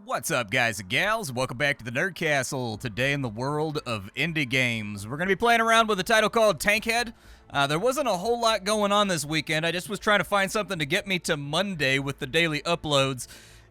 What's up, guys and gals? Welcome back to the Nerd Castle. Today in the world of indie games, we're going to be playing around with a title called TANKHEAD. There wasn't a whole lot going on this weekend. I just was trying to find something to get me to Monday with the daily uploads,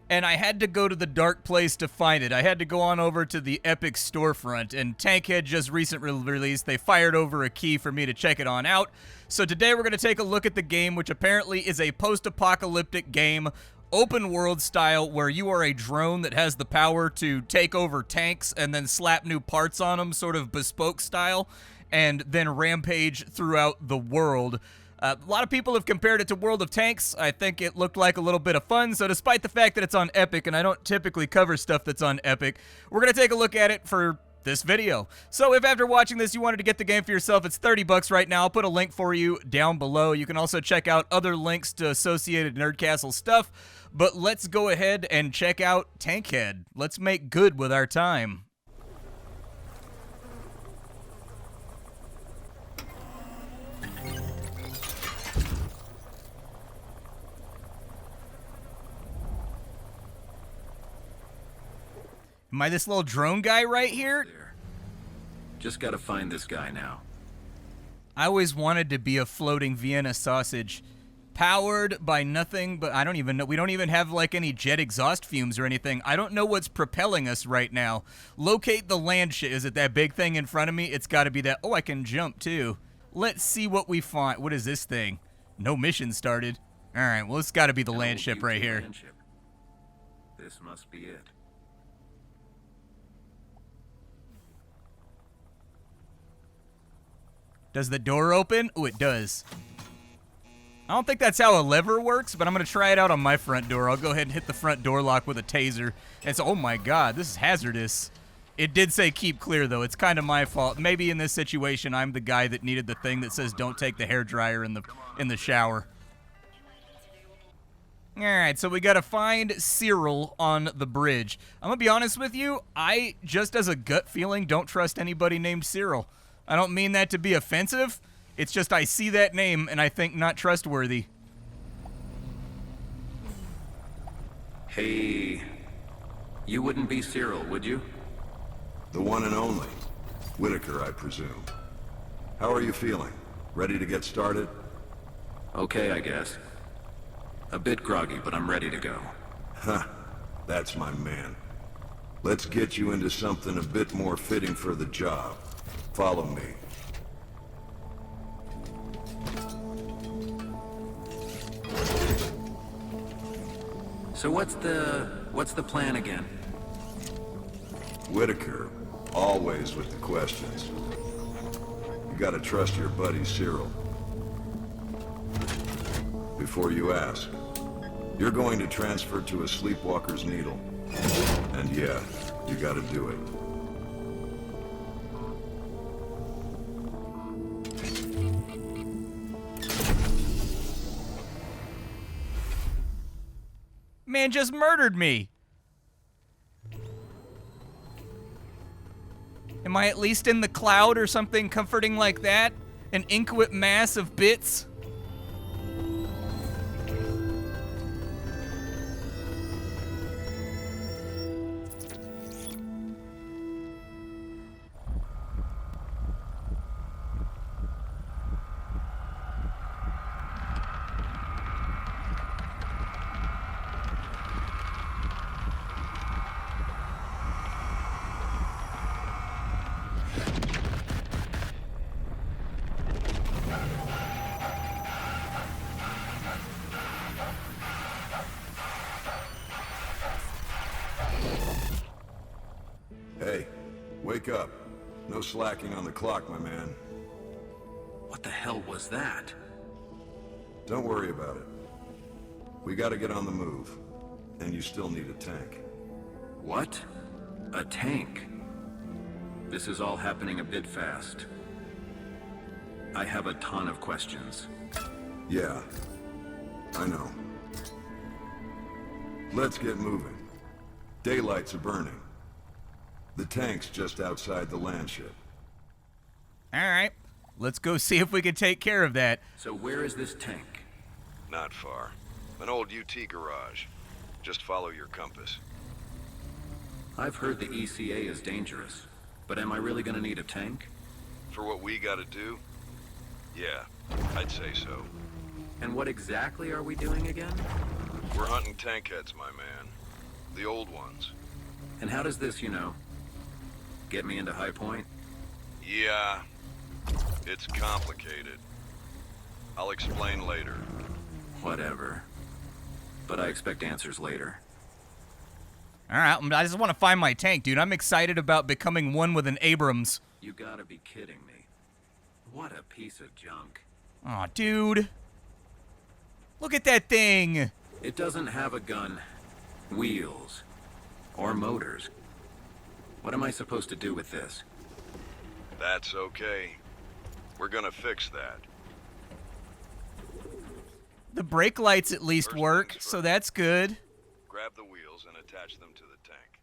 and I had to go to the dark place to find it. I had to go on over to the Epic storefront, and TANKHEAD just recently released. They fired over a key for me to check it on out. So today we're going to take a look at the game, which apparently is a post-apocalyptic game, open world style, where you are a drone that has the power to take over tanks and then slap new parts on them, sort of bespoke style, and then rampage throughout the world. A lot of people have compared it to World of Tanks. I think it looked like a little bit of fun, so despite the fact that it's on Epic, and I don't typically cover stuff that's on Epic, we're going to take a look at it for this video. So if after watching this you wanted to get the game for yourself, it's $30 right now. I'll put a link for you down below. You can also check out other links to associated Nerd Castle stuff, but let's go ahead and check out TANKHEAD. Let's make good with our time. Am I this little drone guy right here? Just gotta find this guy now. I always wanted to be a floating Vienna sausage. Powered by nothing, but I don't even know. We don't even have like any jet exhaust fumes or anything. I don't know what's propelling us right now. Locate the landship. Is it that big thing in front of me? It's got to be that. Oh, I can jump too. Let's see what we find. What is this thing? No mission started. All right, well, it's got to be the landship right here. Landship. This must be it. Does the door open? Oh, it does. I don't think that's how a lever works, but I'm going to try it out on my front door. I'll go ahead and hit the front door lock with a taser. And so, oh my god, this is hazardous. It did say keep clear, though. It's kind of my fault. Maybe in this situation, I'm the guy that needed the thing that says don't take the hairdryer in the shower. All right, so we got to find Cyril on the bridge. I'm going to be honest with you. I, just as a gut feeling, don't trust anybody named Cyril. I don't mean that to be offensive. It's just I see that name and I think not trustworthy. Hey, you wouldn't be Cyril, would you? The one and only. Whitaker, I presume. How are you feeling? Ready to get started? Okay, I guess. A bit groggy, but I'm ready to go. Huh. That's my man. Let's get you into something a bit more fitting for the job. Follow me. So what's the plan again? Whitaker, always with the questions. You gotta trust your buddy Cyril. Before you ask, you're going to transfer to a sleepwalker's needle. And yeah, you gotta do it. Man just murdered me. Am I at least in the cloud or something comforting like that? An inchoate mass of bits? Hey, wake up. No slacking on the clock, my man. What the hell was that? Don't worry about it. We gotta get on the move. And you still need a tank. What? A tank? This is all happening a bit fast. I have a ton of questions. Yeah, I know. Let's get moving. Daylights are burning. The tank's just outside the landship. All right, let's go see if we can take care of that. So where is this tank? Not far. An old UT garage. Just follow your compass. I've heard the ECA is dangerous, but am I really gonna need a tank? For what we gotta do? Yeah, I'd say so. And what exactly are we doing again? We're hunting tankheads, my man. The old ones. And how does this, get me into High Point? Yeah, it's complicated. I'll explain later. Whatever. But I expect answers later. All right, I just want to find my tank, dude. I'm excited about becoming one with an Abrams. You gotta be kidding me. What a piece of junk. Aw, dude. Look at that thing. It doesn't have a gun, wheels, or motors. What am I supposed to do with this? That's okay. We're gonna fix that. The brake lights at least First work, things so first. that's good. Grab the wheels and attach them to the tank.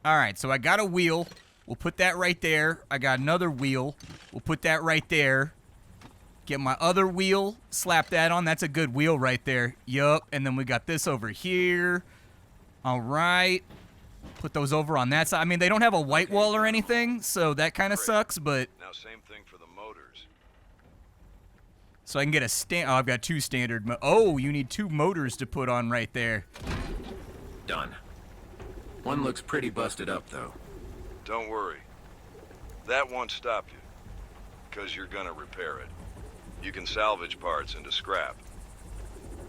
All right, so I got a wheel. We'll put that right there. I got another wheel. We'll put that right there. Get my other wheel, slap that on. That's a good wheel right there. Yup, and then we got this over here. All right. Put those over on that side. I mean, they don't have a white wall or anything, so that kind of sucks, but... Now same thing for the motors. So I can get a oh, I've got two standard oh, you need two motors to put on right there. Done. One looks pretty busted up, though. Don't worry. That won't stop you, because you're gonna repair it. You can salvage parts into scrap,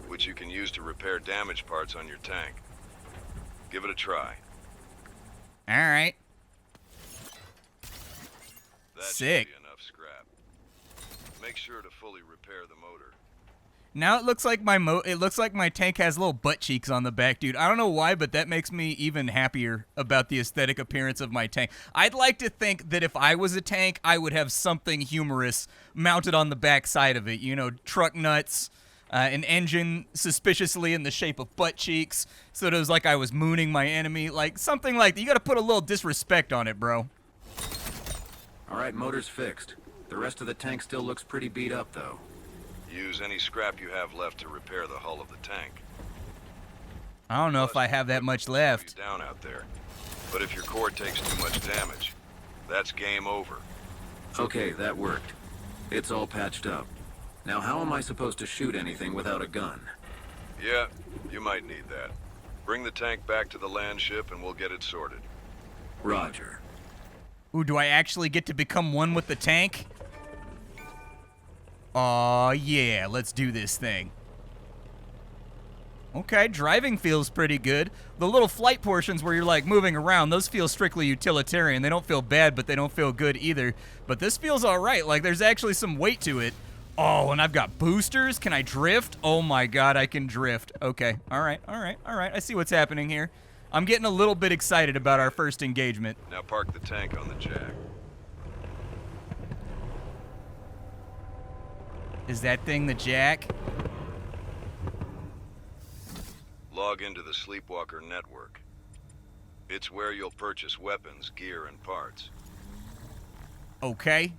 which you can use to repair damaged parts on your tank. Give it a try. All right. That Sick. should be enough scrap. Make sure to fully repair the motor. Now it looks like my tank has little butt cheeks on the back, dude. I don't know why, but that makes me even happier about the aesthetic appearance of my tank. I'd like to think that if I was a tank, I would have something humorous mounted on the back side of it. You know, truck nuts, an engine suspiciously in the shape of butt cheeks, so it was like I was mooning my enemy. Like, something like that. You gotta put a little disrespect on it, bro. All right, motor's fixed. The rest of the tank still looks pretty beat up, though. Use any scrap you have left to repair the hull of the tank. I don't know if I have that much left. You down out there. But if your core takes too much damage, that's game over. Okay, that worked. It's all patched up. Now how am I supposed to shoot anything without a gun? Yeah, you might need that. Bring the tank back to the landship and we'll get it sorted. Roger. Ooh, do I actually get to become one with the tank? Aw, yeah, let's do this thing. Okay, driving feels pretty good. The little flight portions where you're, like, moving around, those feel strictly utilitarian. They don't feel bad, but they don't feel good either. But this feels all right. Like, there's actually some weight to it. Oh, and I've got boosters. Can I drift? Oh, my God, I can drift. Okay, all right, all right, all right. I see what's happening here. I'm getting a little bit excited about our first engagement. Now park the tank on the jack. Is that thing the jack? Log into the Sleepwalker network. It's where you'll purchase weapons, gear, and parts. Okay.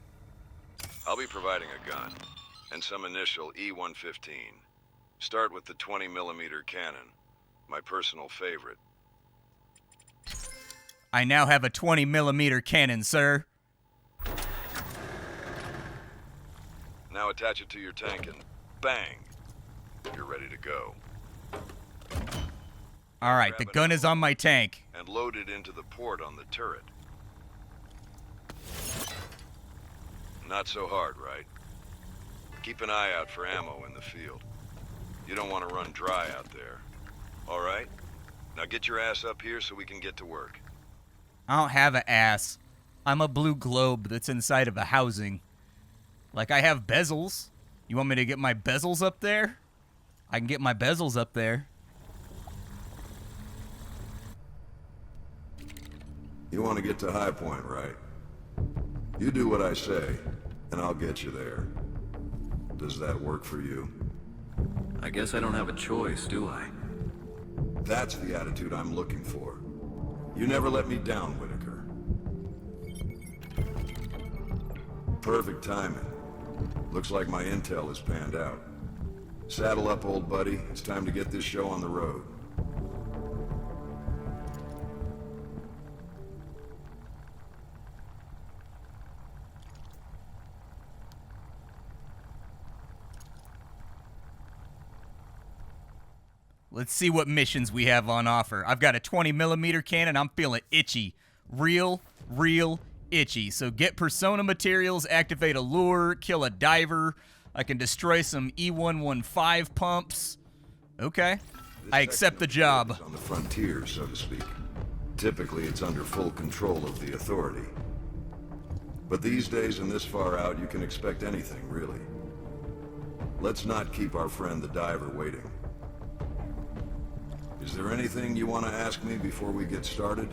I'll be providing a gun and some initial E-115. Start with the 20mm cannon, my personal favorite. I now have a 20mm cannon, sir. Now attach it to your tank and bang, you're ready to go. All right, the gun is on my tank. And load it into the port on the turret. Not so hard, right? Keep an eye out for ammo in the field. You don't want to run dry out there. All right? Now get your ass up here so we can get to work. I don't have an ass. I'm a blue globe that's inside of a housing. Like, I have bezels. You want me to get my bezels up there? I can get my bezels up there. You want to get to High Point, right? You do what I say, and I'll get you there. Does that work for you? I guess I don't have a choice, do I? That's the attitude I'm looking for. You never let me down, Whitaker. Perfect timing. Looks like my intel has panned out. Saddle up, old buddy. It's time to get this show on the road. Let's see what missions we have on offer. I've got a 20mm cannon. I'm feeling itchy. Real itchy. So get persona materials, activate a lure, kill a diver. I can destroy some E115 pumps. Okay. I accept the job. On the frontier, so to speak. Typically, it's under full control of the authority. But these days and this far out, you can expect anything, really. Let's not keep our friend the diver waiting. Is there anything you want to ask me before we get started?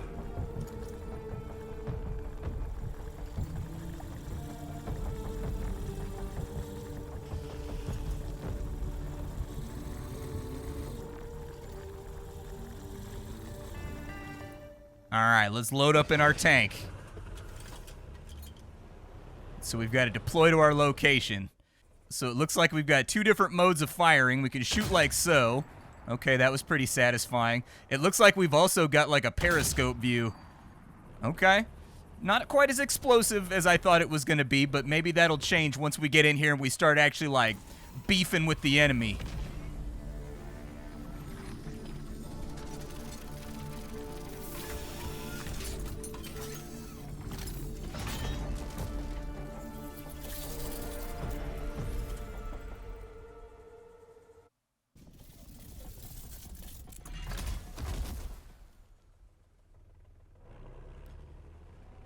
All right, let's load up in our tank. So we've got to deploy to our location. So it looks like we've got two different modes of firing. We can shoot like so. Okay, that was pretty satisfying. It looks like we've also got like a periscope view. Okay. Not quite as explosive as I thought it was going to be, but maybe that'll change once we get in here and we start actually like beefing with the enemy.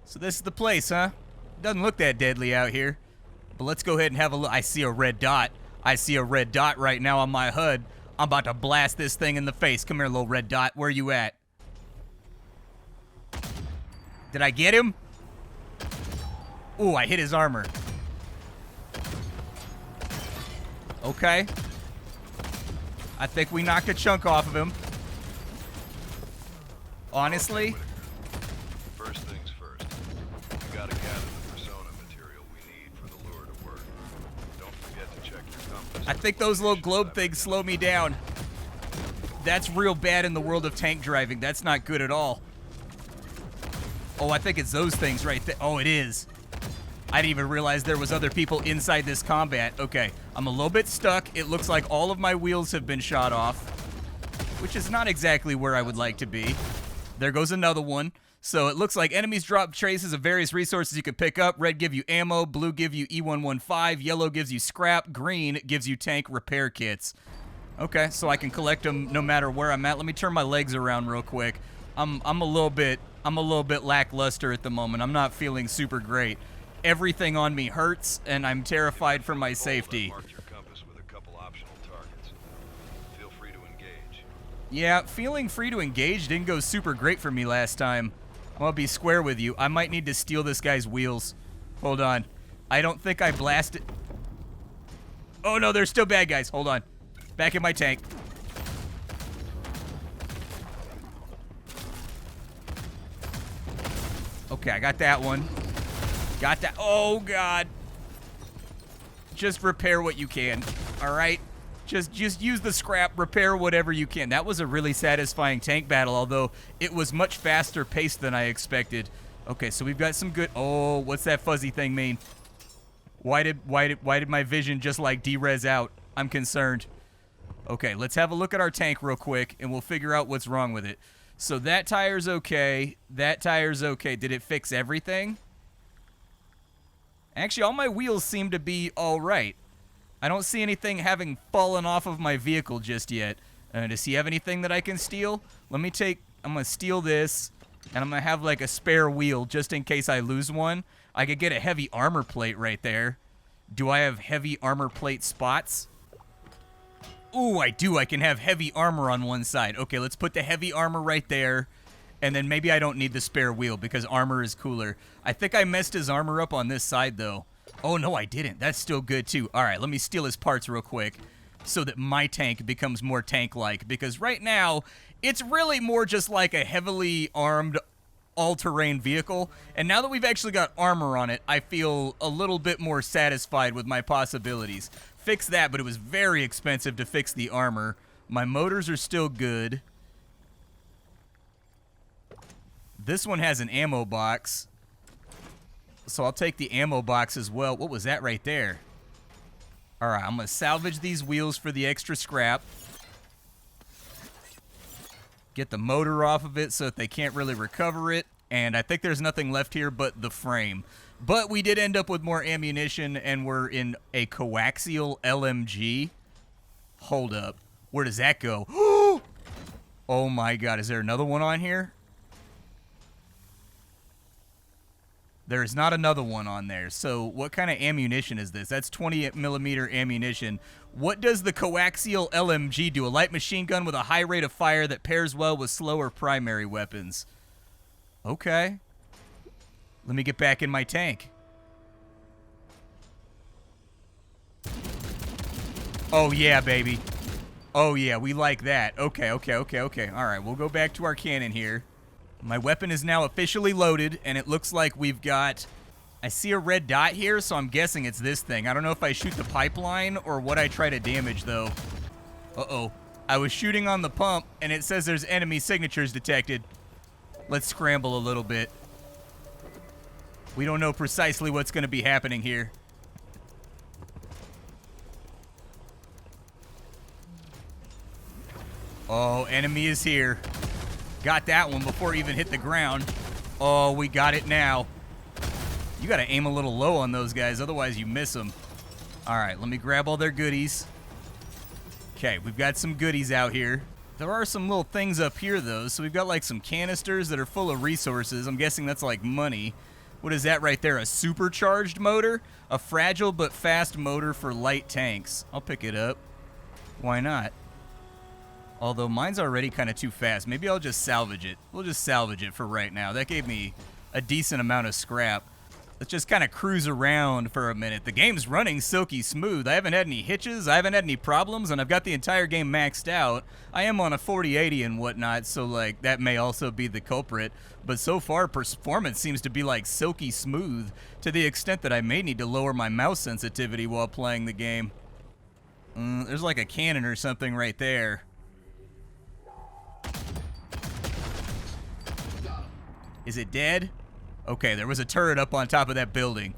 So this is the place, huh? Doesn't look that deadly out here. But let's go ahead and have a look. I see a red dot. I see a red dot right now on my HUD. I'm about to blast this thing in the face. Come here, little red dot. Where you at? Did I get him? Ooh, I hit his armor. Okay. I think we knocked a chunk off of him. Honestly. First things first. We gotta gather the persona material we need for the lure to work. Don't forget to check your compass. I think those little globe things slow me down. That's real bad in the world of tank driving. That's not good at all. Oh, I think it's those things right there. Oh, it is. I didn't even realize there was other people inside this combat. Okay, I'm a little bit stuck. It looks like all of my wheels have been shot off, which is not exactly where I would like to be. There goes another one. So it looks like enemies drop traces of various resources you can pick up. Red give you ammo, blue give you E115, yellow gives you scrap, green gives you tank repair kits. Okay, so I can collect them no matter where I'm at. Let me turn my legs around real quick. I'm a little bit lackluster at the moment. I'm not feeling super great. Everything on me hurts, and I'm terrified for my safety. Mark your compass with a couple optional targets. Feel free to engage. Yeah, feeling free to engage didn't go super great for me last time. I'm gonna be square with you. I might need to steal this guy's wheels. Hold on. I don't think I blasted. Oh no, there's still bad guys. Hold on. Back in my tank. Okay, I got that one. Got that. Oh, God. Just repair what you can. All right? Just use the scrap. Repair whatever you can. That was a really satisfying tank battle, although it was much faster paced than I expected. Okay, so we've got some good... Oh, what's that fuzzy thing mean? Why did my vision just, like, de-res out? I'm concerned. Okay, let's have a look at our tank real quick, and we'll figure out what's wrong with it. So that tire's okay. That tire's okay. Did it fix everything? Actually, all my wheels seem to be all right. I don't see anything having fallen off of my vehicle just yet. Does he have anything that I can steal? I'm going to steal this, and I'm going to have like a spare wheel just in case I lose one. I could get a heavy armor plate right there. Do I have heavy armor plate spots? Ooh, I do. I can have heavy armor on one side. Okay, let's put the heavy armor right there. And then maybe I don't need the spare wheel because armor is cooler. I think I messed his armor up on this side, though. Oh, no, I didn't. That's still good, too. All right, let me steal his parts real quick so that my tank becomes more tank-like. Because right now, it's really more just like a heavily armed all-terrain vehicle. And now that we've actually got armor on it, I feel a little bit more satisfied with my possibilities. Fix that, but it was very expensive to fix the armor. My motors are still good. This one has an ammo box, so I'll take the ammo box as well. What was that right there? All right, I'm going to salvage these wheels for the extra scrap. Get the motor off of it so that they can't really recover it. And I think there's nothing left here but the frame. But we did end up with more ammunition, and we're in a coaxial LMG. Hold up. Where does that go? Oh my god, is there another one on here? There is not another one on there. So what kind of ammunition is this? That's 20mm ammunition. What does the coaxial LMG do? A light machine gun with a high rate of fire that pairs well with slower primary weapons. Okay. Let me get back in my tank. Oh yeah, baby. Oh yeah, we like that. Okay. All right, we'll go back to our cannon here. My weapon is now officially loaded, and it looks like we've got... I see a red dot here, so I'm guessing it's this thing. I don't know if I shoot the pipeline or what I try to damage, though. Uh-oh. I was shooting on the pump, and it says there's enemy signatures detected. Let's scramble a little bit. We don't know precisely what's going to be happening here. Oh, enemy is here. Got that one before it even hit the ground. Oh, we got it now. You got to aim a little low on those guys, otherwise you miss them. All right, let me grab all their goodies. Okay, we've got some goodies out here. There are some little things up here, though. So we've got, like, some canisters that are full of resources. I'm guessing that's, like, money. What is that right there? A supercharged motor? A fragile but fast motor for light tanks. I'll pick it up. Why not? Although mine's already kind of too fast. Maybe I'll just salvage it. We'll just salvage it for right now. That gave me a decent amount of scrap. Let's just kind of cruise around for a minute. The game's running silky smooth. I haven't had any hitches. I haven't had any problems, and I've got the entire game maxed out. I am on a 4080 and whatnot, so like that may also be the culprit. But so far, performance seems to be like silky smooth to the extent that I may need to lower my mouse sensitivity while playing the game. There's like a cannon or something right there. Is it dead? Okay, there was a turret up on top of that building.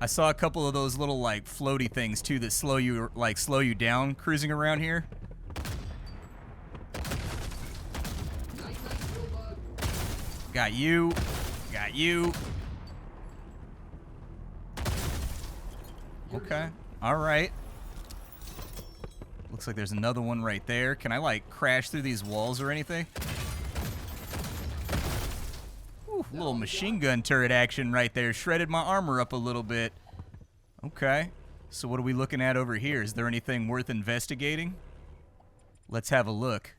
I saw a couple of those little like floaty things too that slow you down cruising around here. Got you. Got you. Okay. All right. Looks like there's another one right there. Can I like crash through these walls or anything? Little machine gun turret action right there. Shredded my armor up a little bit. Okay. So what are we looking at over here? Is there anything worth investigating? Let's have a look.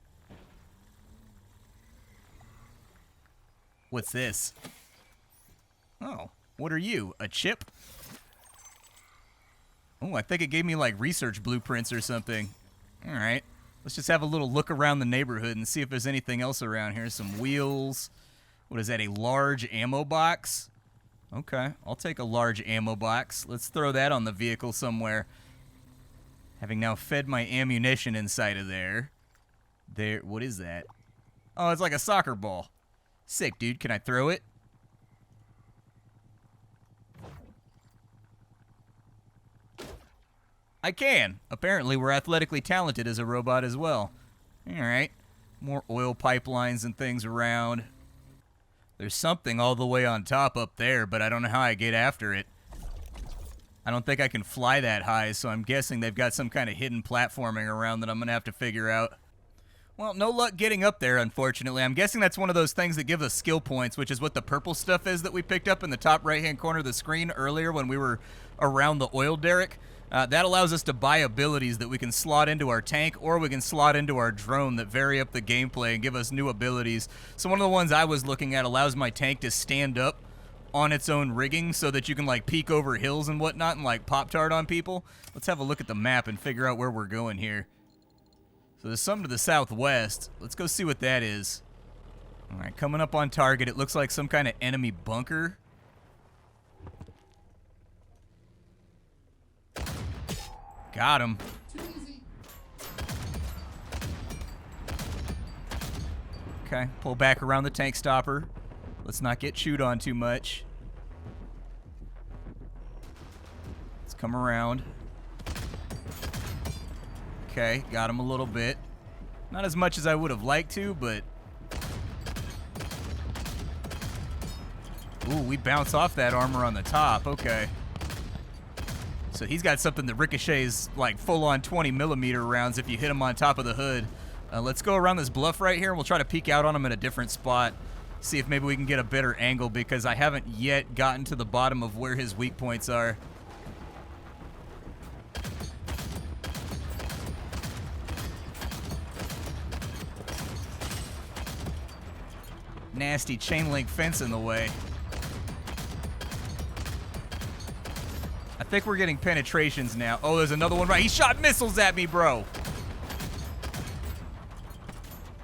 What's this? Oh, what are you? A chip? Oh, I think it gave me like research blueprints or something. All right. Let's just have a little look around the neighborhood and see if there's anything else around here. Some wheels. What is that, a large ammo box? Okay, I'll take a large ammo box. Let's throw that on the vehicle somewhere. Having now fed my ammunition inside of there. What is that? Oh, it's like a soccer ball. Sick, dude. Can I throw it? I can. Apparently, we're athletically talented as a robot as well. All right. More oil pipelines and things around. There's something all the way on top up there, but I don't know how I get after it. I don't think I can fly that high, so I'm guessing they've got some kind of hidden platforming around that I'm going to have to figure out. Well, no luck getting up there, unfortunately. I'm guessing that's one of those things that give us skill points, which is what the purple stuff is that we picked up in the top right-hand corner of the screen earlier when we were around the oil derrick. That allows us to buy abilities that we can slot into our tank, or we can slot into our drone that vary up the gameplay and give us new abilities. So one of the ones I was looking at allows my tank to stand up on its own rigging so that you can like peek over hills and whatnot and like Pop-Tart on people. Let's have a look at the map and figure out where we're going here. So there's something to the southwest. Let's go see what that is. All right, coming up on target. It looks like some kind of enemy bunker. Got him. Okay, pull back around the tank stopper. Let's not get chewed on too much. Let's come around. Okay, got him a little bit. Not as much as I would have liked to, but... Ooh, we bounce off that armor on the top. Okay. So he's got something that ricochets like full-on 20mm rounds if you hit him on top of the hood. Let's go around this bluff right here, and we'll try to peek out on him in a different spot. See if maybe we can get a better angle, because I haven't yet gotten to the bottom of where his weak points are. Nasty chain link fence in the way. I think we're getting penetrations now. Oh, there's another one right. He shot missiles at me, bro.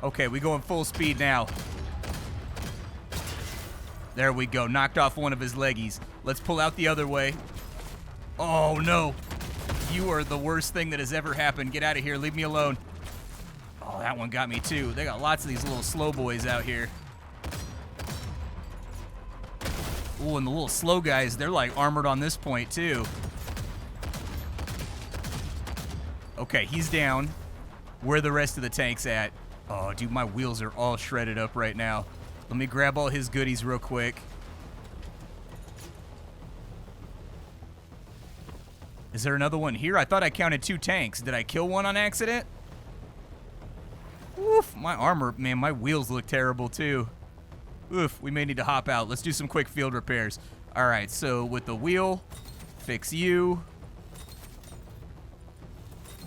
Okay, we going full speed now. There we go. Knocked off one of his leggies. Let's pull out the other way. Oh, no. You are the worst thing that has ever happened. Get out of here. Leave me alone. Oh, that one got me, too. They got lots of these little slow boys out here. Ooh, and the little slow guys, they're like armored on this point too. Okay, he's down. Where the rest of the tank's at? Oh, dude, my wheels are all shredded up right now. Let me grab all his goodies real quick. Is there another one here? I thought I counted 2 tanks. Did I kill one on accident? Oof, my armor, man, my wheels look terrible too. Oof, we may need to hop out. Let's do some quick field repairs. All right, so with the wheel, fix you.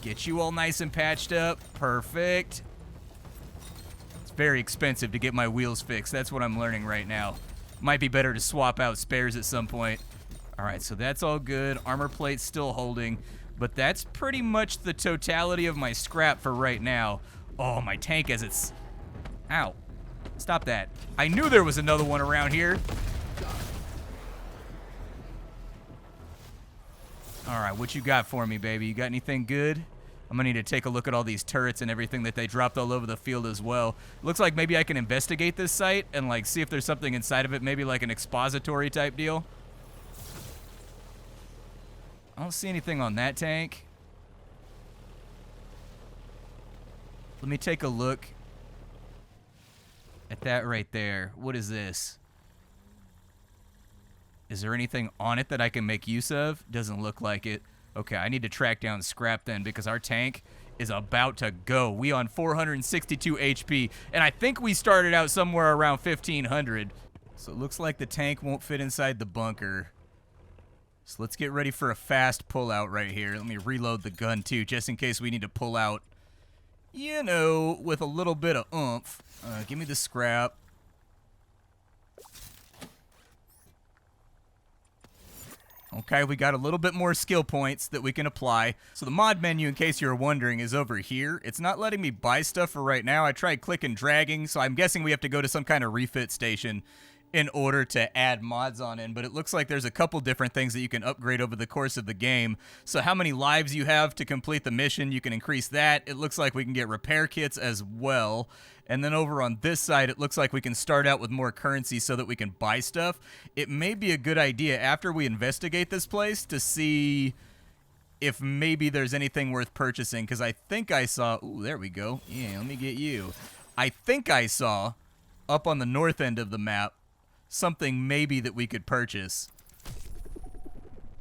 Get you all nice and patched up. Perfect. It's very expensive to get my wheels fixed. That's what I'm learning right now. Might be better to swap out spares at some point. All right, so that's all good. Armor plate's still holding, but that's pretty much the totality of my scrap for right now. Oh, my tank as it's... Ow. Stop that. I knew there was another one around here. All right, what you got for me, baby? You got anything good? I'm gonna need to take a look at all these turrets and everything that they dropped all over the field as well. Looks like maybe I can investigate this site and like see if there's something inside of it, maybe like an expository type deal. I don't see anything on that tank. Let me take a look at that right there. What is this? Is there anything on it that I can make use of? Doesn't look like it. Okay, I need to track down scrap then, because our tank is about to go. We on 462 HP, and I think we started out somewhere around 1500. So it looks like the tank won't fit inside the bunker. So let's get ready for a fast pullout right here. Let me reload the gun too, just in case we need to pull out, you know, with a little bit of oomph. Give me the scrap. Okay, we got a little bit more skill points that we can apply. So the mod menu, in case you're wondering, is over here. It's not letting me buy stuff for right now. I tried clicking dragging, so I'm guessing we have to go to some kind of refit station in order to add mods on in, but it looks like there's a couple different things that you can upgrade over the course of the game. So how many lives you have to complete the mission, you can increase that. It looks like we can get repair kits as well. And then over on this side, it looks like we can start out with more currency so that we can buy stuff. It may be a good idea after we investigate this place to see if maybe there's anything worth purchasing, because I think I saw... Ooh, there we go. Yeah, let me get you. I think I saw up on the north end of the map something maybe that we could purchase.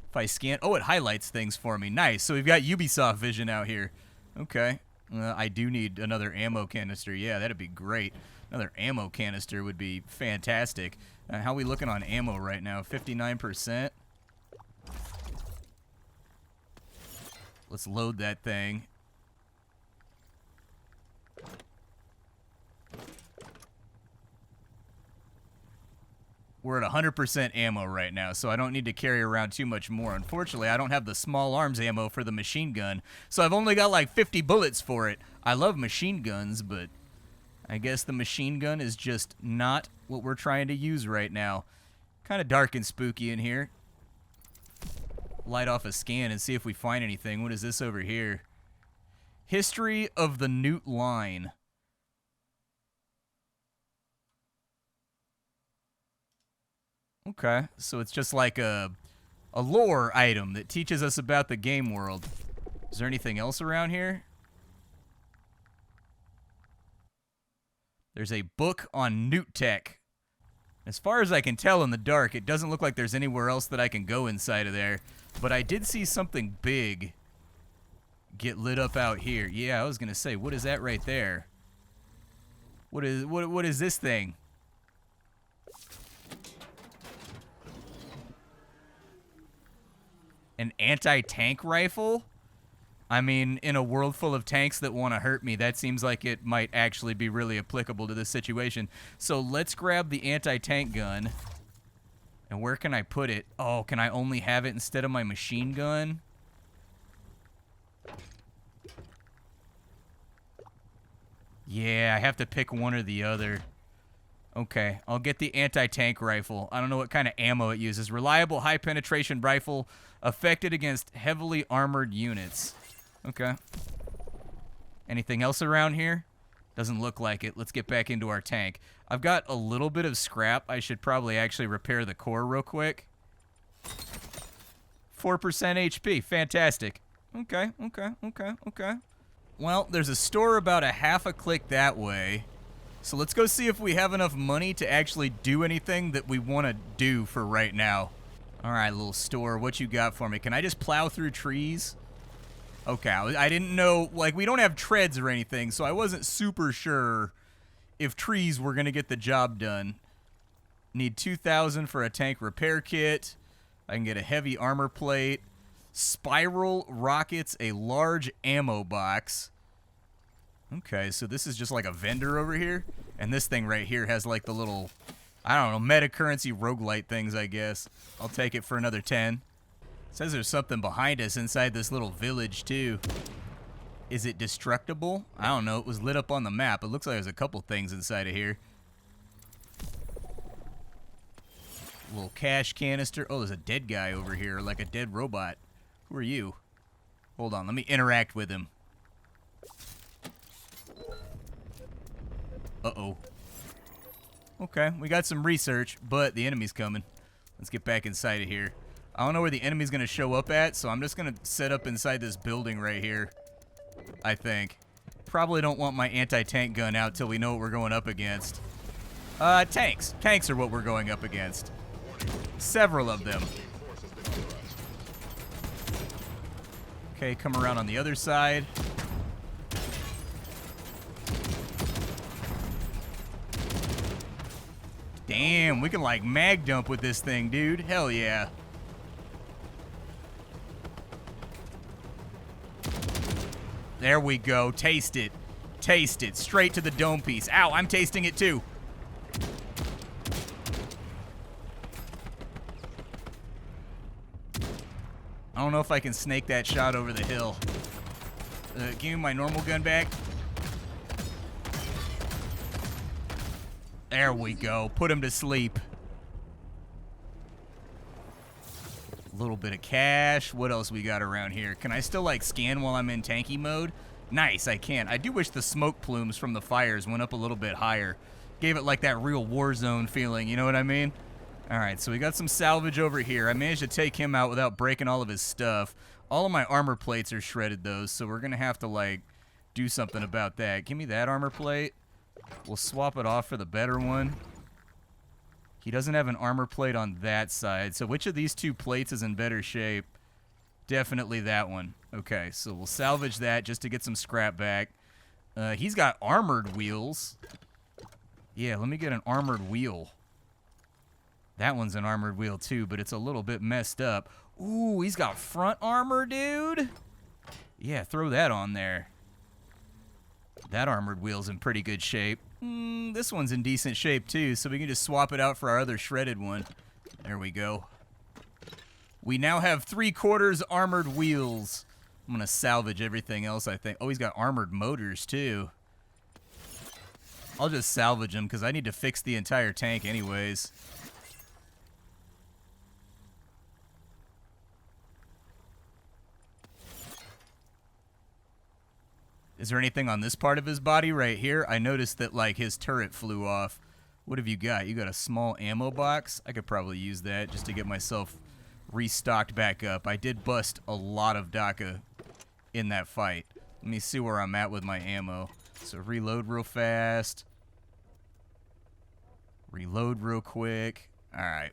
If I scan... Oh, it highlights things for me. Nice. So we've got Ubisoft vision out here. Okay. I do need another ammo canister. Yeah, that'd be great. Another ammo canister would be fantastic. How are we looking on ammo right now? 59%. Let's load that thing. We're at 100% ammo right now, so I don't need to carry around too much more. Unfortunately, I don't have the small arms ammo for the machine gun, so I've only got like 50 bullets for it. I love machine guns, but I guess the machine gun is just not what we're trying to use right now. Kind of dark and spooky in here. Light off a scan and see if we find anything. What is this over here? History of the Newt Line. Okay, so it's just like a lore item that teaches us about the game world. Is there anything else around here? There's a book on newt tech. As far as I can tell in the dark, it doesn't look like there's anywhere else that I can go inside of there. But I did see something big get lit up out here. Yeah, I was going to say, what is that right there? What is this thing? An anti-tank rifle? I mean, in a world full of tanks that want to hurt me, that seems like it might actually be really applicable to this situation. So let's grab the anti-tank gun. And where can I put it? Oh, can I only have it instead of my machine gun? Yeah, I have to pick one or the other. Okay, I'll get the anti-tank rifle. I don't know what kind of ammo it uses. Reliable, high-penetration rifle affected against heavily armored units. Okay. Anything else around here? Doesn't look like it. Let's get back into our tank. I've got a little bit of scrap. I should probably actually repair the core real quick. 4% HP. Fantastic. Okay. Well, there's a store about a half a click that way. So let's go see if we have enough money to actually do anything that we want to do for right now. All right, little store, what you got for me? Can I just plow through trees? Okay, I didn't know, like, we don't have treads or anything, so I wasn't super sure if trees were going to get the job done. Need 2,000 for a tank repair kit. I can get a heavy armor plate. Spiral rockets, a large ammo box. Okay, so this is just like a vendor over here. And this thing right here has like the little, I don't know, meta currency roguelite things, I guess. I'll take it for another 10. Says there's something behind us inside this little village, too. Is it destructible? I don't know. It was lit up on the map. It looks like there's a couple things inside of here. Little cash canister. Oh, there's a dead guy over here, like a dead robot. Who are you? Hold on. Let me interact with him. Uh-oh. Okay, we got some research, but the enemy's coming. Let's get back inside of here. I don't know where the enemy's going to show up at, so I'm just going to set up inside this building right here, I think. Probably don't want my anti-tank gun out till we know what we're going up against. Tanks. Tanks are what we're going up against. Several of them. Okay, come around on the other side. Damn, we can like mag dump with this thing, dude. Hell yeah. There we go. Taste it. Taste it. Straight to the dome piece. Ow, I'm tasting it too. I don't know if I can snake that shot over the hill. Give me my normal gun back. There we go. Put him to sleep. A little bit of cash. What else we got around here? Can I still, like, scan while I'm in tanky mode? Nice, I can. I do wish the smoke plumes from the fires went up a little bit higher. Gave it, like, that real war zone feeling, you know what I mean? All right, so we got some salvage over here. I managed to take him out without breaking all of his stuff. All of my armor plates are shredded, though, so we're going to have to, like, do something about that. Give me that armor plate. We'll swap it off for the better one. He doesn't have an armor plate on that side. So which of these two plates is in better shape? Definitely that one. Okay, so we'll salvage that just to get some scrap back. He's got armored wheels. Yeah, let me get an armored wheel. That one's an armored wheel too, but it's a little bit messed up. Ooh, he's got front armor, dude. Yeah, throw that on there. That armored wheel's in pretty good shape. This one's in decent shape too, so we can just swap it out for our other shredded one. There we go. We now have 3/4 armored wheels. I'm going to salvage everything else, I think. Oh, he's got armored motors too. I'll just salvage them because I need to fix the entire tank anyways. Is there anything on this part of his body right here? I noticed that, like, his turret flew off. What have you got? You got a small ammo box? I could probably use that just to get myself restocked back up. I did bust a lot of DACA in that fight. Let me see where I'm at with my ammo. So reload real fast. Reload real quick. All right.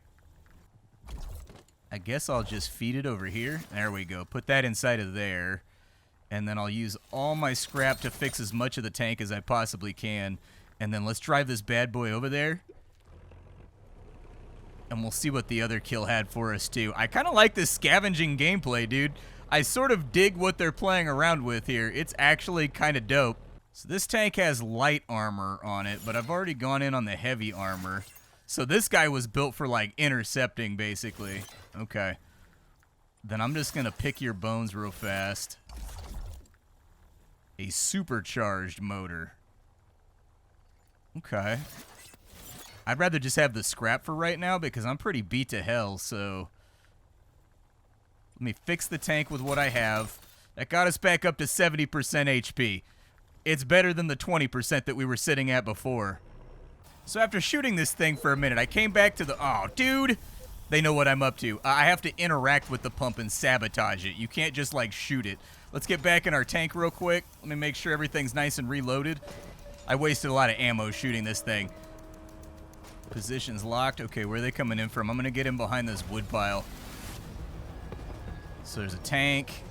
I guess I'll just feed it over here. There we go. Put that inside of there. And then I'll use all my scrap to fix as much of the tank as I possibly can. And then let's drive this bad boy over there. And we'll see what the other kill had for us, too. I kind of like this scavenging gameplay, dude. I sort of dig what they're playing around with here. It's actually kind of dope. So this tank has light armor on it, but I've already gone in on the heavy armor. So this guy was built for, like, intercepting, basically. Okay. Then I'm just going to pick your bones real fast. A supercharged motor. Okay. I'd rather just have the scrap for right now because I'm pretty beat to hell, so... Let me fix the tank with what I have. That got us back up to 70% HP. It's better than the 20% that we were sitting at before. So after shooting this thing for a minute, I came back to the... Oh, dude! They know what I'm up to. I have to interact with the pump and sabotage it. You can't just, like, shoot it. Let's get back in our tank real quick. Let me make sure everything's nice and reloaded. I wasted a lot of ammo shooting this thing. Position's locked. Okay, where are they coming in from? I'm going to get in behind this wood pile. So there's a tank.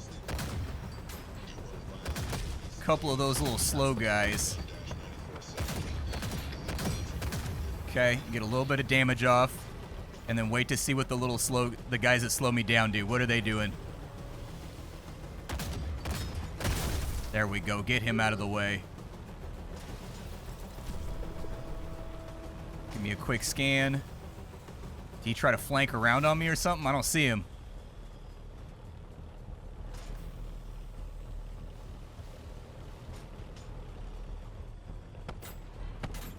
A couple of those little slow guys. Okay, get a little bit of damage off. And then wait to see what the guys that slow me down do. What are they doing? There we go. Get him out of the way. Give me a quick scan. Did he try to flank around on me or something? I don't see him.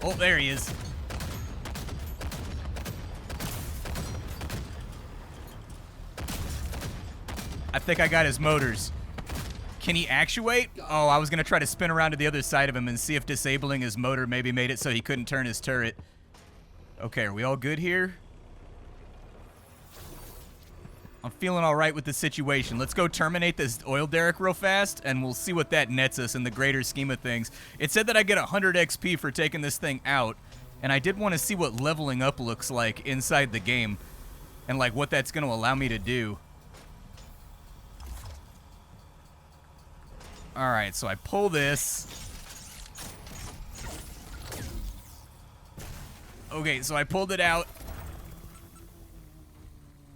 Oh, there he is. I think I got his motors. Can he actuate? Oh, I was going to try to spin around to the other side of him and see if disabling his motor maybe made it so he couldn't turn his turret. Okay, are we all good here? I'm feeling all right with the situation. Let's go terminate this oil derrick real fast, and we'll see what that nets us in the greater scheme of things. It said that I get 100 XP for taking this thing out, and I did want to see what leveling up looks like inside the game and, like, what that's going to allow me to do. Alright, so I pull this. Okay, so I pulled it out.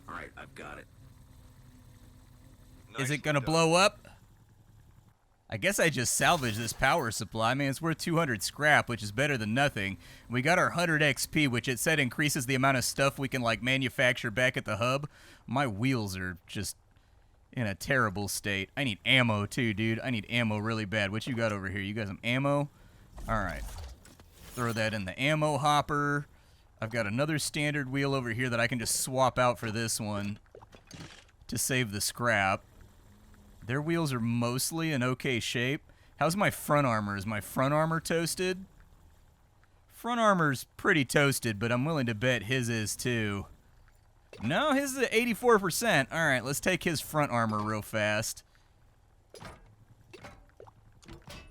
Alright, I've got it. Is it gonna blow up? I guess I just salvaged this power supply. I mean, it's worth 200 scrap, which is better than nothing. We got our 100 XP, which it said increases the amount of stuff we can, like, manufacture back at the hub. My wheels are just in a terrible state. I need ammo, too, dude. I need ammo really bad. What you got over here? You got some ammo? Alright. Throw that in the ammo hopper. I've got another standard wheel over here that I can just swap out for this one to save the scrap. Their wheels are mostly in okay shape. How's my front armor? Is my front armor toasted? Front armor's pretty toasted, but I'm willing to bet his is too. No, his is at 84%. Alright, let's take his front armor real fast.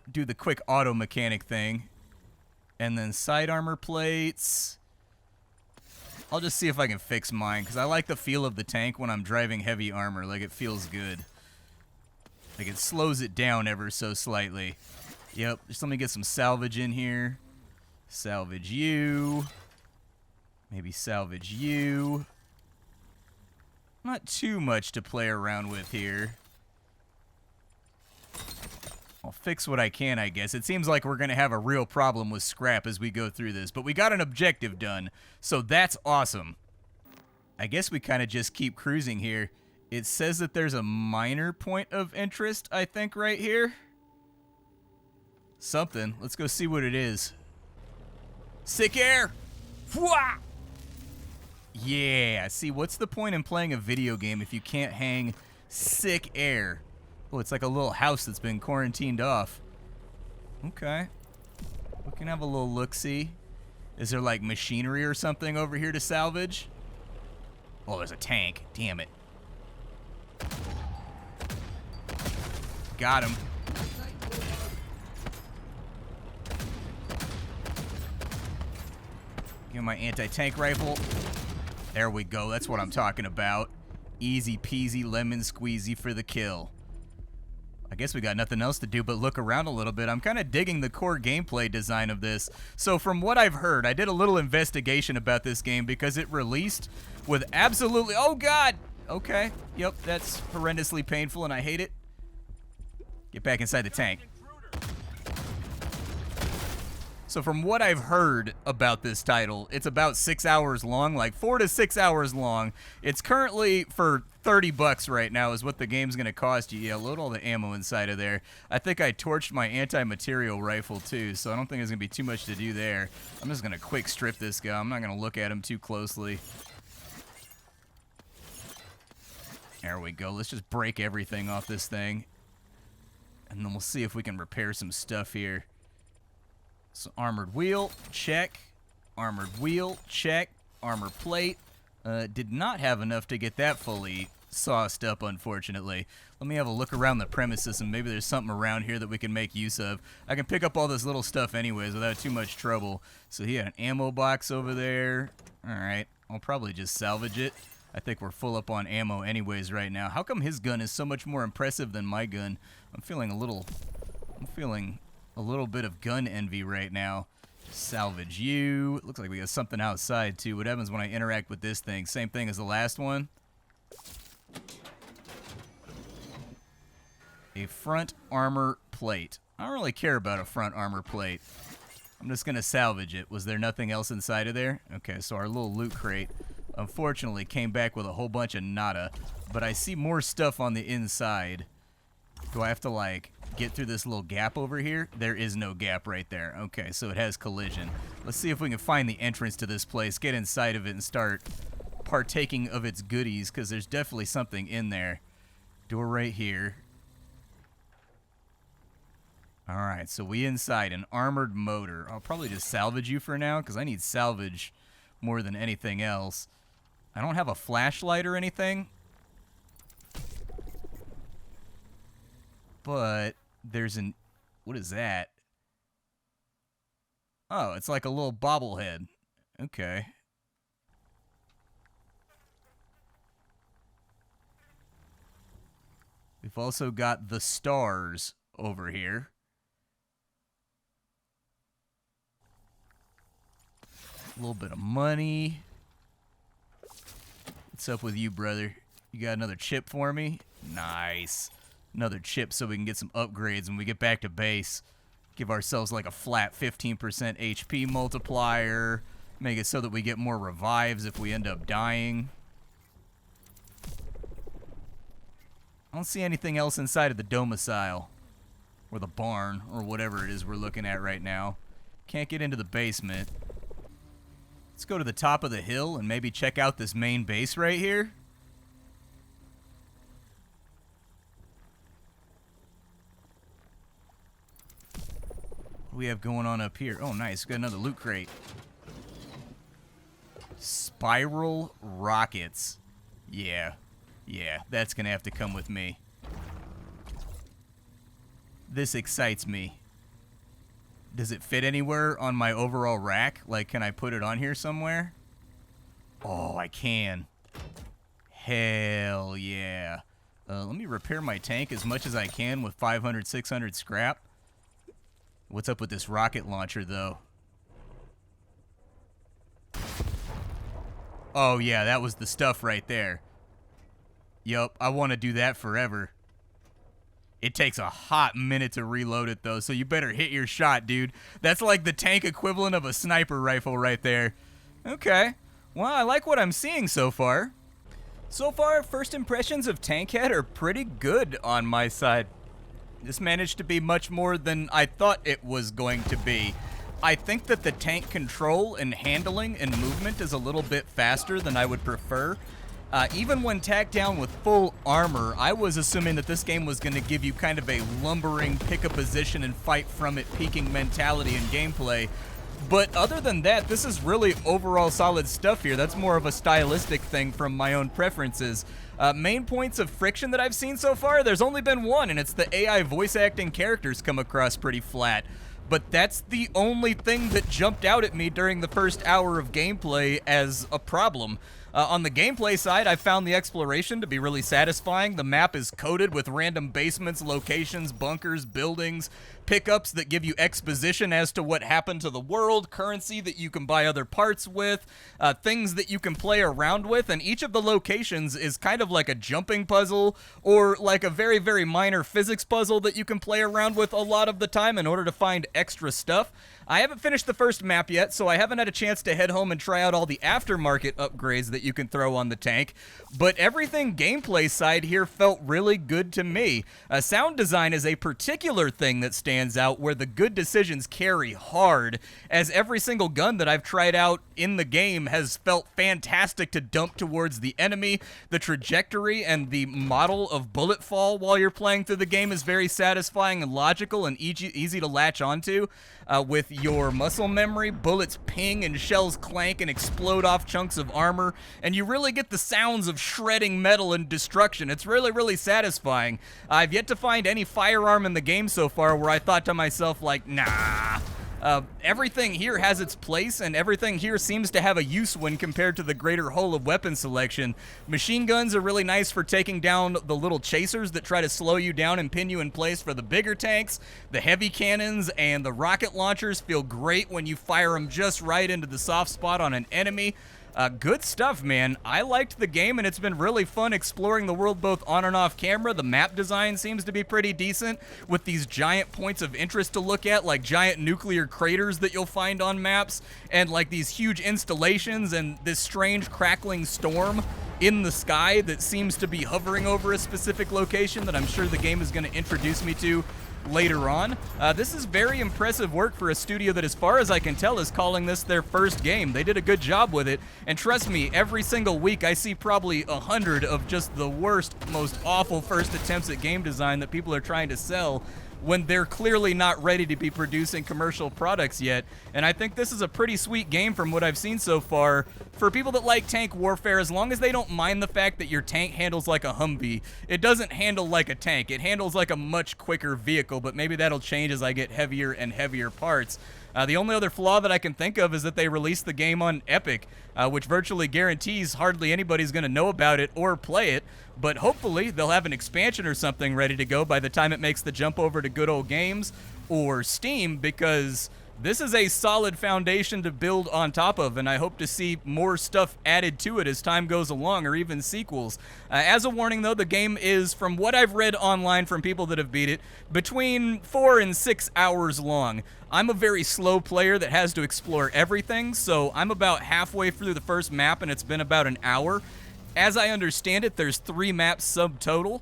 Do the quick auto mechanic thing. And then side armor plates. I'll just see if I can fix mine, because I like the feel of the tank when I'm driving heavy armor. Like, it feels good. Like, it slows it down ever so slightly. Yep, just let me get some salvage in here. Salvage you. Maybe salvage you. Not too much to play around with here. I'll fix what I can, I guess. It seems like we're going to have a real problem with scrap as we go through this, but we got an objective done, so that's awesome. I guess we kind of just keep cruising here. It says that there's a minor point of interest, I think, right here. Something. Let's go see what it is. Sick air! Fwah! Yeah, see, what's the point in playing a video game if you can't hang sick air? Oh, it's like a little house that's been quarantined off. Okay. We can have a little look-see. Is there, like, machinery or something over here to salvage? Oh, there's a tank. Damn it. Got him. Give me my anti-tank rifle. There we go. That's what I'm talking about. Easy peasy lemon squeezy for the kill. I guess we got nothing else to do but look around a little bit. I'm kind of digging the core gameplay design of this. So from what I've heard, I did a little investigation about this game because it released with absolutely... Oh, God! Okay. Yep, that's horrendously painful, and I hate it. Get back inside the tank. So from what I've heard about this title, it's about 6 hours long, like 4 to 6 hours long. It's currently for $30 right now is what the game's going to cost you. Yeah, load all the ammo inside of there. I think I torched my anti-material rifle too, so I don't think there's going to be too much to do there. I'm just going to quick strip this guy. I'm not going to look at him too closely. There we go. Let's just break everything off this thing. And then we'll see if we can repair some stuff here. So armored wheel, check. Armored wheel, check. Armor plate. Did not have enough to get that fully sauced up, unfortunately. Let me have a look around the premises and maybe there's something around here that we can make use of. I can pick up all this little stuff anyways without too much trouble. So he had an ammo box over there. Alright, I'll probably just salvage it. I think we're full up on ammo anyways right now. How come his gun is so much more impressive than my gun? I'm feeling a little bit of gun envy right now. Salvage you. Looks like we got something outside too. What happens when I interact with this thing? Same thing as the last one. A front armor plate. I don't really care about a front armor plate. I'm just gonna salvage it. Was there nothing else inside of there? Okay, so our little loot crate unfortunately came back with a whole bunch of nada, but I see more stuff on the inside. Do I have to like get through this little gap over here? There is no gap right there. Okay, so it has collision. Let's see if we can find the entrance to this place, get inside of it and start partaking of its goodies, because there's definitely something in there. Door right here. Alright, so we inside an armored motor. I'll probably just salvage you for now, because I need salvage more than anything else. I don't have a flashlight or anything, but there's an... What is that? Oh, it's like a little bobblehead. Okay. We've also got the stars over here. A little bit of money. What's up with you, brother? You got another chip for me? Nice. Another chip so we can get some upgrades when we get back to base. Give ourselves like a flat 15% HP multiplier. Make it so that we get more revives if we end up dying. I don't see anything else inside of the domicile. Or the barn, or whatever it is we're looking at right now. Can't get into the basement. Let's go to the top of the hill and maybe check out this main base right here. What do we have going on up here? Oh, nice. Got another loot crate. Spiral rockets. Yeah, that's going to have to come with me. This excites me. Does it fit anywhere on my overall rack? Like, can I put it on here somewhere? Oh, I can. Hell yeah. Let me repair my tank as much as I can with 500, 600 scrap. What's up with this rocket launcher, though? Oh, yeah, that was the stuff right there. Yup, I want to do that forever. It takes a hot minute to reload it, though, so you better hit your shot, dude. That's like the tank equivalent of a sniper rifle right there. Okay. Well, I like what I'm seeing so far. So far, first impressions of TANKHEAD are pretty good on my side. This managed to be much more than I thought it was going to be. I think that the tank control and handling and movement is a little bit faster than I would prefer. Even when tacked down with full armor, I was assuming that this game was going to give you kind of a lumbering pick a position and fight from it peaking mentality and gameplay. But other than that, this is really overall solid stuff here. That's more of a stylistic thing from my own preferences. Main points of friction that I've seen so far, there's only been one, and it's the AI voice acting characters come across pretty flat. but that's the only thing that jumped out at me during the first hour of gameplay as a problem. On the gameplay side, I found the exploration to be really satisfying. The map is coated with random basements, locations, bunkers, buildings, pickups that give you exposition as to what happened to the world, currency that you can buy other parts with, things that you can play around with, and each of the locations is kind of like a jumping puzzle or like a very, very minor physics puzzle that you can play around with a lot of the time in order to find extra stuff. I haven't finished the first map yet, so I haven't had a chance to head home and try out all the aftermarket upgrades that you can throw on the tank, but everything gameplay side here felt really good to me. Sound design is a particular thing that stands out where the good decisions carry hard, as every single gun that I've tried out in the game has felt fantastic to dump towards the enemy. The trajectory and the model of bullet fall while you're playing through the game is very satisfying and logical and easy to latch onto. With your muscle memory, bullets ping and shells clank and explode off chunks of armor, and you really get the sounds of shredding metal and destruction. It's really, really satisfying. I've yet to find any firearm in the game so far where I thought to myself, like, nah. Everything here has its place, and everything here seems to have a use when compared to the greater whole of weapon selection. Machine guns are really nice for taking down the little chasers that try to slow you down and pin you in place for the bigger tanks. The heavy cannons and the rocket launchers feel great when you fire them just right into the soft spot on an enemy. Good stuff, man. I liked the game, and it's been really fun exploring the world both on and off camera. The map design seems to be pretty decent, with these giant points of interest to look at, like giant nuclear craters that you'll find on maps, and like these huge installations and this strange crackling storm in the sky that seems to be hovering over a specific location that I'm sure the game is going to introduce me to later on. This is very impressive work for a studio that, as far as I can tell, is calling this their first game. They did a good job with it, and trust me, every single week I see probably 100 of just the worst, most awful first attempts at game design that people are trying to sell when they're clearly not ready to be producing commercial products yet. And I think this is a pretty sweet game from what I've seen so far for people that like tank warfare, as long as they don't mind the fact that your tank handles like a Humvee. It doesn't handle like a tank. It handles like a much quicker vehicle, but maybe that'll change as I get heavier and heavier parts. The only other flaw that I can think of is that they released the game on Epic, which virtually guarantees hardly anybody's going to know about it or play it, but hopefully they'll have an expansion or something ready to go by the time it makes the jump over to Good Old Games or Steam, because this is a solid foundation to build on top of, and I hope to see more stuff added to it as time goes along, or even sequels. As a warning, though, the game is, from what I've read online from people that have beat it, between 4 and 6 hours long. I'm a very slow player that has to explore everything, so I'm about halfway through the first map, and it's been about an hour. As I understand it, there's 3 maps subtotal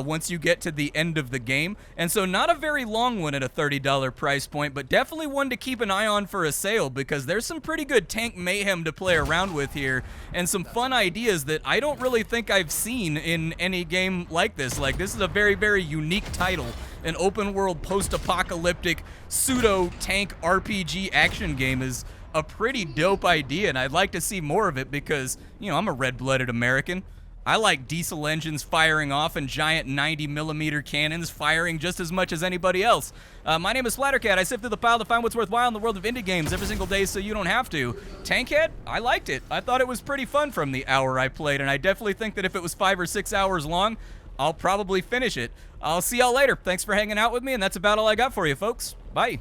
once you get to the end of the game, and so not a very long one at a $30 price point, but definitely one to keep an eye on for a sale, because there's some pretty good tank mayhem to play around with here, and some fun ideas that I don't really think I've seen in any game like this. Like, this is a very, very unique title. An open-world, post-apocalyptic, pseudo-tank RPG action game is a pretty dope idea, and I'd like to see more of it because, you know, I'm a red-blooded American. I like diesel engines firing off and giant 90mm cannons firing just as much as anybody else. My name is TANKHEAD. I sift through the pile to find what's worthwhile in the world of indie games every single day so you don't have to. TANKHEAD, I liked it. I thought it was pretty fun from the hour I played, and I definitely think that if it was 5 or 6 hours long, I'll probably finish it. I'll see y'all later. Thanks for hanging out with me, and that's about all I got for you, folks. Bye.